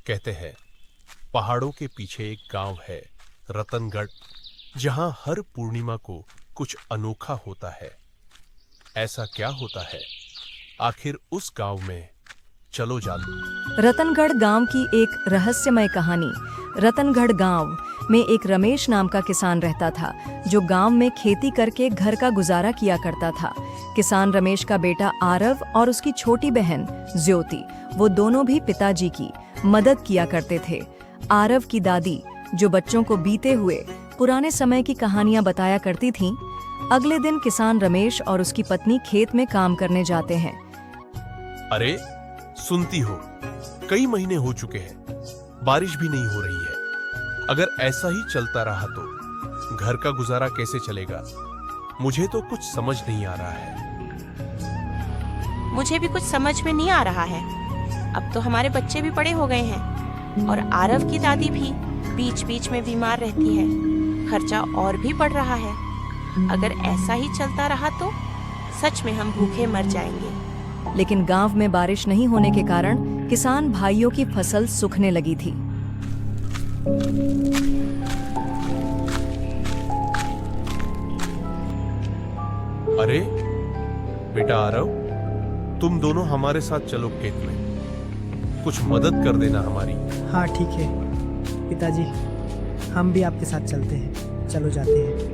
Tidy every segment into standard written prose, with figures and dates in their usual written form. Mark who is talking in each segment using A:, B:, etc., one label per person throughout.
A: कहते हैं पहाड़ों के पीछे एक गांव है रतनगढ़, जहां हर पूर्णिमा को कुछ अनोखा होता है। ऐसा क्या होता है आखिर उस गांव में? चलो जानते।
B: रतनगढ़ गांव की एक रहस्यमय कहानी। रतनगढ़ गांव में एक रमेश नाम का किसान रहता था, जो गांव में खेती करके घर का गुजारा किया करता था। किसान रमेश का बेटा आरव और उसकी छोटी बहन ज्योति, वो दोनों भी पिताजी की मदद किया करते थे। आरव की दादी, जो बच्चों को बीते हुए पुराने समय की कहानियां बताया करती थीं। अगले दिन किसान रमेश और उसकी पत्नी खेत में काम करने जाते हैं।
A: अरे सुनती हो, कई महीने हो चुके हैं, बारिश भी नहीं हो रही है। अगर ऐसा ही चलता रहा तो घर का गुजारा कैसे चलेगा? मुझे तो कुछ समझ नहीं आ रहा है।
C: मुझे भी कुछ समझ में नहीं आ रहा है। अब तो हमारे बच्चे भी बड़े हो गए हैं और आरव की दादी भी बीच बीच में बीमार रहती है। खर्चा और भी बढ़ रहा है। अगर ऐसा ही चलता रहा तो सच में हम भूखे मर जाएंगे।
B: लेकिन गांव में बारिश नहीं होने के कारण किसान भाइयों की फसल सूखने लगी थी।
A: अरे बेटा आरव, तुम दोनों हमारे साथ चलो खेत में, कुछ मदद कर देना हमारी।
D: हाँ ठीक है पिताजी, हम भी आपके साथ चलते हैं। चलो जाते हैं।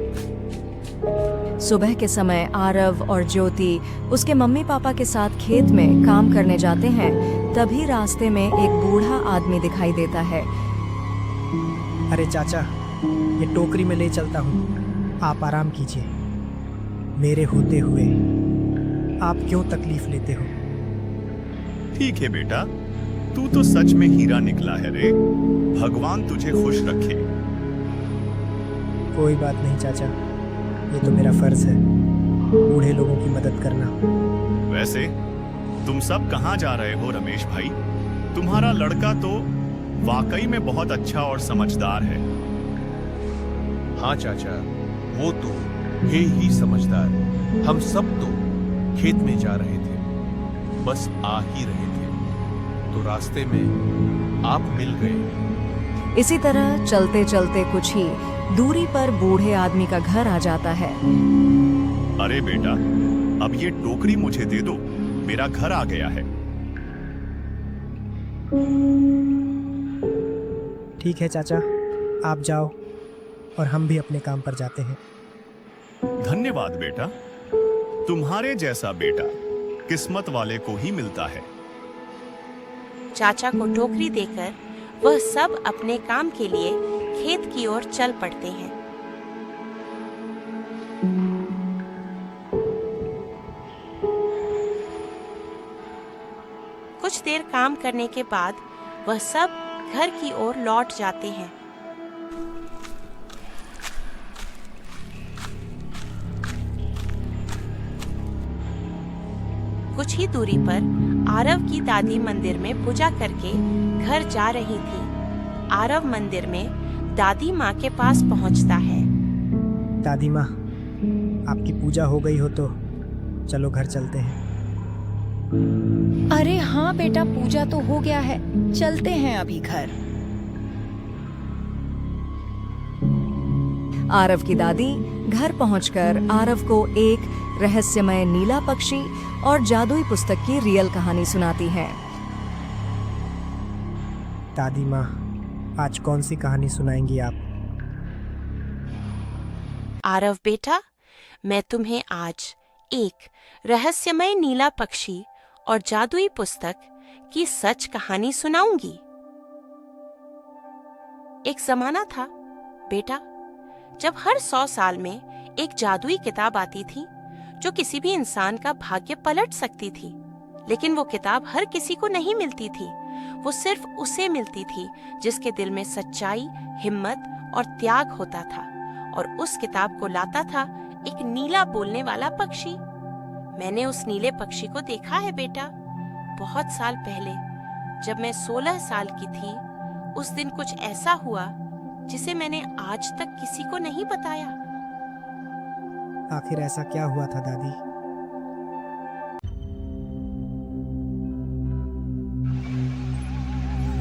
B: सुबह के समय आरव और ज्योति उसके मम्मी पापा के साथ खेत में काम करने जाते हैं। तभी रास्ते में एक बूढ़ा आदमी दिखाई देता है।
D: अरे चाचा, ये टोकरी में ले चलता हूँ, आप आराम कीजिए। मेरे होते हुए आप क्यों तकलीफ लेते हो?
E: ठीक है बेटा, तू तो सच में हीरा निकला है रे। भगवान तुझे खुश रखे।
D: कोई बात नहीं चाचा, ये तो मेरा फर्ज है, बूढ़े लोगों की मदद करना।
E: वैसे तुम सब कहाँ जा रहे हो रमेश भाई? तुम्हारा लड़का तो वाकई में बहुत अच्छा और समझदार है।
A: हाँ चाचा, वो तो है ही समझदार। हम सब तो खेत में जा रहे थे, बस आ ही रहे थे तो रास्ते में आप मिल गए।
B: इसी तरह चलते चलते कुछ ही दूरी पर बूढ़े आदमी का घर आ जाता है।
E: अरे बेटा, अब ये टोकरी मुझे दे दो, मेरा घर आ गया है।
D: ठीक है चाचा, आप जाओ और हम भी अपने काम पर जाते हैं।
E: धन्यवाद बेटा, तुम्हारे जैसा बेटा किस्मत वाले को ही मिलता है।
C: चाचा को टोकरी देकर वह सब अपने काम के लिए खेत की ओर चल पड़ते हैं। कुछ देर काम करने के बाद वह सब घर की ओर लौट जाते हैं। कुछ ही दूरी पर आरव की दादी मंदिर में पूजा करके घर जा रही थी। आरव मंदिर में दादी माँ के पास पहुँचता है।
D: दादी माँ, आपकी पूजा हो गई हो तो चलो घर चलते हैं।
F: अरे हाँ बेटा, पूजा तो हो गया है, चलते हैं अभी घर।
B: आरव की दादी घर पहुंचकर आरव को एक रहस्यमय नीला पक्षी और जादुई पुस्तक की रियल कहानी सुनाती है।
D: दादी माँ, आज कौन सी कहानी सुनाएंगी आप?
C: आरव बेटा, मैं तुम्हें आज एक रहस्यमय नीला पक्षी और जादुई पुस्तक की सच कहानी सुनाऊंगी। एक जमाना था बेटा, जब हर 100 साल में एक जादुई किताब आती थी जो किसी भी इंसान का भाग्य पलट सकती थी। लेकिन वो किताब हर किसी को नहीं मिलती थी। वो सिर्फ उसे मिलती थी जिसके दिल में सच्चाई, हिम्मत और त्याग होता था। और उस किताब को लाता था एक नीला बोलने वाला पक्षी। मैंने उस नीले पक्षी को देखा है बेटा, बहुत साल पहले, जब मैं 16 साल की थी। उस दिन कुछ ऐसा हुआ जिसे मैंने आज तक किसी को नहीं बताया।
D: आखिर ऐसा क्या हुआ था दादी?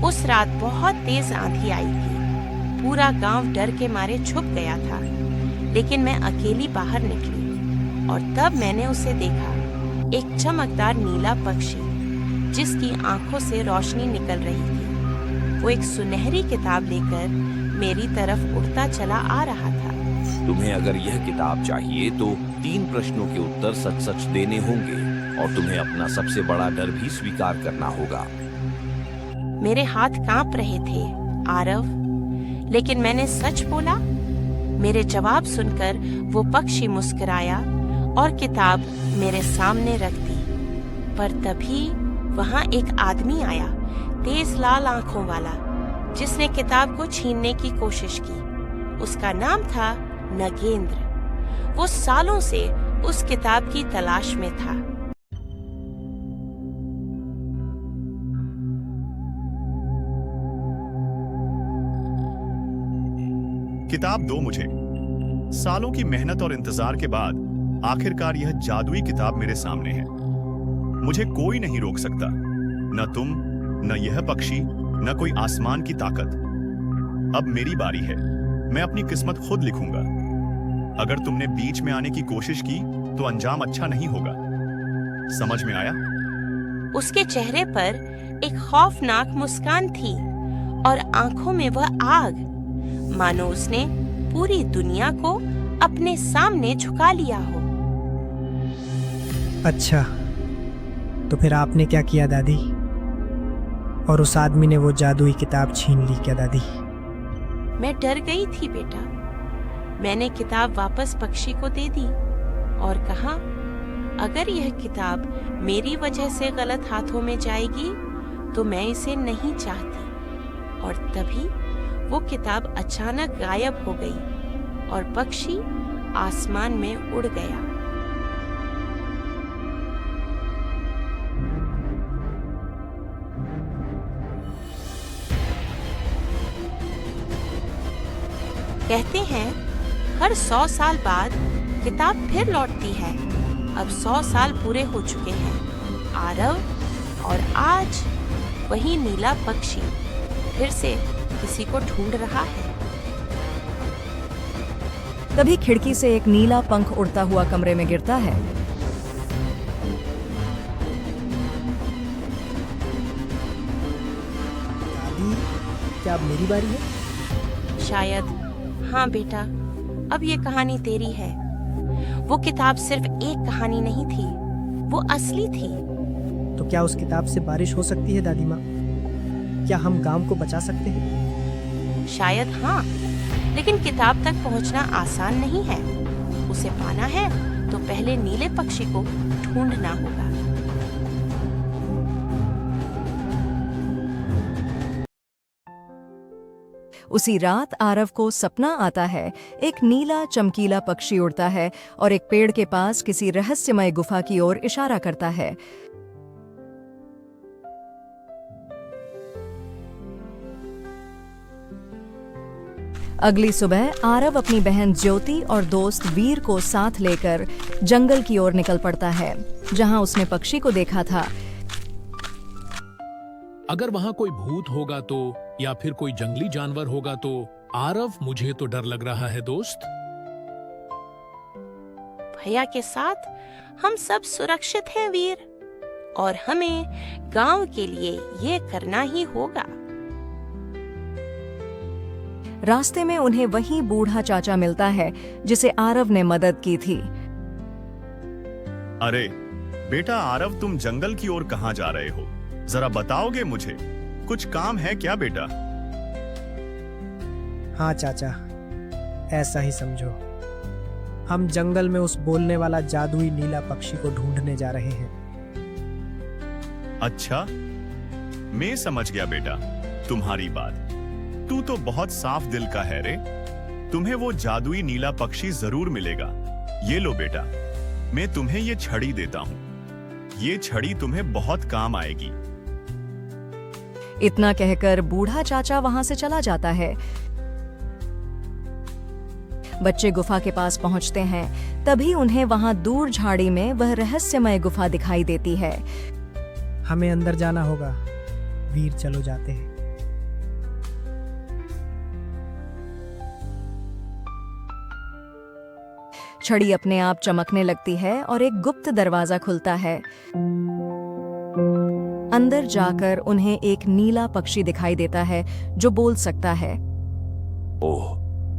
C: उस रात बहुत तेज आंधी आई थी। पूरा गांव डर के मारे छुप गया था, लेकिन मैं अकेली बाहर निकली और तब मैंने उसे देखा, एक चमकदार नीला पक्षी जिसकी आंखों से रोशनी निकल रही थी। वो एक सुनहरी किताब लेकर मेरी तरफ उड़ता चला आ रहा था।
G: तुम्हें अगर यह किताब चाहिए तो 3 प्रश्नों के उत्तर सच सच देने होंगे और तुम्हें अपना सबसे बड़ा डर भी स्वीकार करना होगा।
C: मेरे हाथ कांप रहे थे आरव, लेकिन मैंने सच बोला। मेरे जवाब सुनकर वो पक्षी मुस्कुराया और किताब मेरे सामने रख दी। पर तभी वहां एक आदमी आया, तेज लाल आंखों वाला, जिसने किताब को छीनने की कोशिश की। उसका नाम था नगेंद्र। वो सालों से उस किताब की तलाश में था।
E: किताब दो मुझे। सालों की मेहनत और इंतजार के बाद आखिरकार यह जादुई किताब मेरे सामने है। मुझे कोई नहीं रोक सकता, न तुम, न यह पक्षी, न कोई आसमान की ताकत। अब मेरी बारी है, मैं अपनी किस्मत खुद लिखूंगा। अगर तुमने बीच में आने की कोशिश की तो अंजाम अच्छा नहीं होगा। समझ में आया?
C: उसके चेहरे पर एक खौफनाक मुस्कान थी और आंखों में वह आग, मानो उसने पूरी दुनिया को अपने सामने झुका लिया हो।
D: अच्छा, तो फिर आपने क्या किया दादी? और उस आदमी ने वो जादुई किताब छीन ली क्या दादी?
C: मैं डर गई थी बेटा। मैंने किताब वापस पक्षी को दे दी और कहा, अगर यह किताब मेरी वजह से गलत हाथों में जाएगी तो मैं इसे नहीं चाहती। और तभी वो किताब अचानक गायब हो गई और पक्षी आसमान में उड़ गया। कहते हैं हर 100 साल बाद किताब फिर लौटती है। अब 100 साल पूरे हो चुके हैं आरव, और आज वही नीला पक्षी फिर से किसी को ढूंढ रहा है।
B: तभी खिड़की से एक नीला पंख उड़ता हुआ कमरे में गिरता है।
D: दादी, क्या अब मेरी बारी है?
C: शायद हाँ बेटा, अब ये कहानी तेरी है। वो किताब सिर्फ एक कहानी नहीं थी, वो असली थी।
D: तो क्या उस किताब से बारिश हो सकती है दादी माँ? क्या हम गांव को बचा सकते हैं?
C: शायद हाँ, लेकिन किताब तक पहुंचना आसान नहीं है। उसे पाना है तो पहले नीले पक्षी को ढूंढना होगा।
B: उसी रात आरव को सपना आता है। एक नीला चमकीला पक्षी उड़ता है और एक पेड़ के पास किसी रहस्यमय गुफा की ओर इशारा करता है। अगली सुबह आरव अपनी बहन ज्योति और दोस्त वीर को साथ लेकर जंगल की ओर निकल पड़ता है, जहां उसने पक्षी को देखा था।
H: अगर वहां कोई भूत होगा तो, या फिर कोई जंगली जानवर होगा तो, आरव मुझे तो डर लग रहा है दोस्त।
C: भैया के साथ हम सब सुरक्षित हैं वीर, और हमें गांव के लिए ये करना ही होगा।
B: रास्ते में उन्हें वही बूढ़ा चाचा मिलता है जिसे आरव ने मदद की थी।
E: अरे बेटा आरव, तुम जंगल की ओर कहाँ जा रहे हो? जरा बताओगे मुझे? कुछ काम है क्या बेटा?
D: हाँ चाचा, ऐसा ही समझो। हम जंगल में उस बोलने वाला जादुई नीला पक्षी को ढूंढने जा रहे हैं।
E: अच्छा, मैं समझ गया बेटा तुम्हारी बात। तू तो बहुत साफ दिल का है रे। तुम्हें वो जादुई नीला पक्षी जरूर मिलेगा। ये लो बेटा, मैं तुम्हें ये छड़ी देता हूँ। ये छड़ी तुम्हें बहुत काम आएगी।
B: इतना कहकर बूढ़ा चाचा वहां से चला जाता है। बच्चे गुफा के पास पहुंचते हैं। तभी उन्हें वहां दूर झाड़ी में वह रहस्यमय गुफा दिखाई देती है।
D: हमें अंदर जाना होगा। वीर, चलो जाते हैं।
B: छड़ी अपने आप चमकने लगती है और एक गुप्त दरवाजा खुलता है। अंदर जाकर उन्हें एक नीला पक्षी दिखाई देता है जो बोल सकता है।
G: ओह,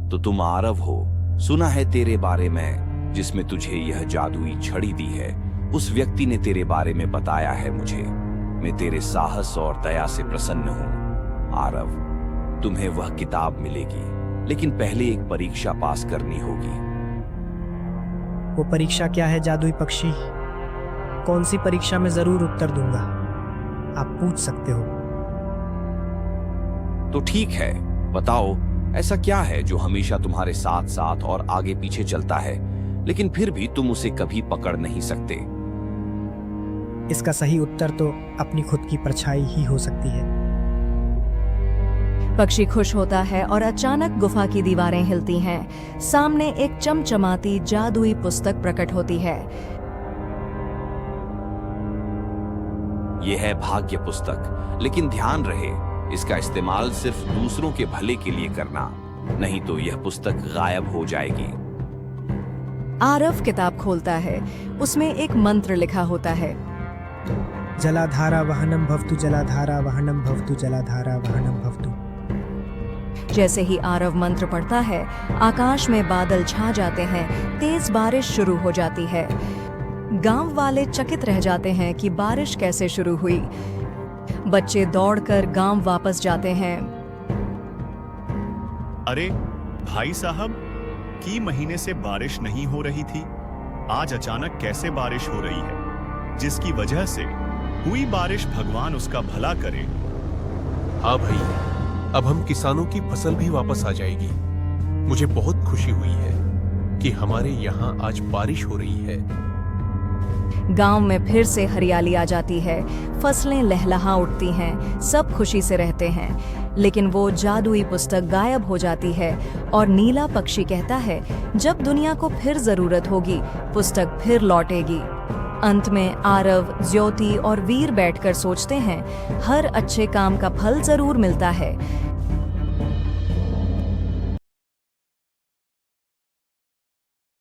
G: तो तुम आरव हो। सुना है तेरे बारे में। जिसमें तुझे यह जादुई छड़ी दी है, उस व्यक्ति ने तेरे बारे में बताया है मुझे। मैं तेरे साहस और दया से प्रसन्न हूँ आरव। तुम्हें वह किताब मिलेगी, लेकिन पहले एक परीक्षा पास करनी होगी।
D: वो परीक्षा क्या है जादुई पक्षी? कौन सी परीक्षा में जरूर उत्तर दूंगा, आप पूछ सकते हो।
G: तो ठीक है, बताओ ऐसा क्या है जो हमेशा तुम्हारे साथ साथ और आगे पीछे चलता है, लेकिन फिर भी तुम उसे कभी पकड़ नहीं सकते?
D: इसका सही उत्तर तो अपनी खुद की परछाई ही हो सकती है।
B: पक्षी खुश होता है और अचानक गुफा की दीवारें हिलती हैं। सामने एक चमचमाती जादुई पुस्तक प्रकट होती है।
G: यह है भाग्य पुस्तक, लेकिन ध्यान रहे इसका इस्तेमाल सिर्फ दूसरों के भले के लिए करना, नहीं तो यह पुस्तक गायब हो जाएगी।
B: आरव किताब खोलता है। उसमें एक मंत्र लिखा होता है।
D: जलाधारा वहनम भवतु, जलाधारा वहनम भवतु, जलाधारा वहनम भवतु।
B: जैसे ही आरव मंत्र पढ़ता है, आकाश में बादल छा जाते हैं। तेज बारिश शुरू हो जाती है। गांव वाले चकित रह जाते हैं कि बारिश कैसे शुरू हुई। बच्चे दौड़कर गांव वापस जाते हैं।
E: अरे भाई साहब, की महीने से बारिश नहीं हो रही थी, आज अचानक कैसे बारिश हो रही है? जिसकी वजह से हुई बारिश भगवान उसका भला करे।
A: हाँ भाई, अब हम किसानों की फसल भी वापस आ जाएगी। मुझे बहुत खुशी हुई है कि हमारे यहाँ आज बारिश हो रही है।
B: गांव में फिर से हरियाली आ जाती है। फसलें लहलहा उठती हैं। सब खुशी से रहते हैं। लेकिन वो जादुई पुस्तक गायब हो जाती है और नीला पक्षी कहता है, जब दुनिया को फिर जरूरत होगी, पुस्तक फिर लौटेगी। अंत में आरव, ज्योति और वीर बैठकर सोचते हैं, हर अच्छे काम का फल जरूर मिलता है।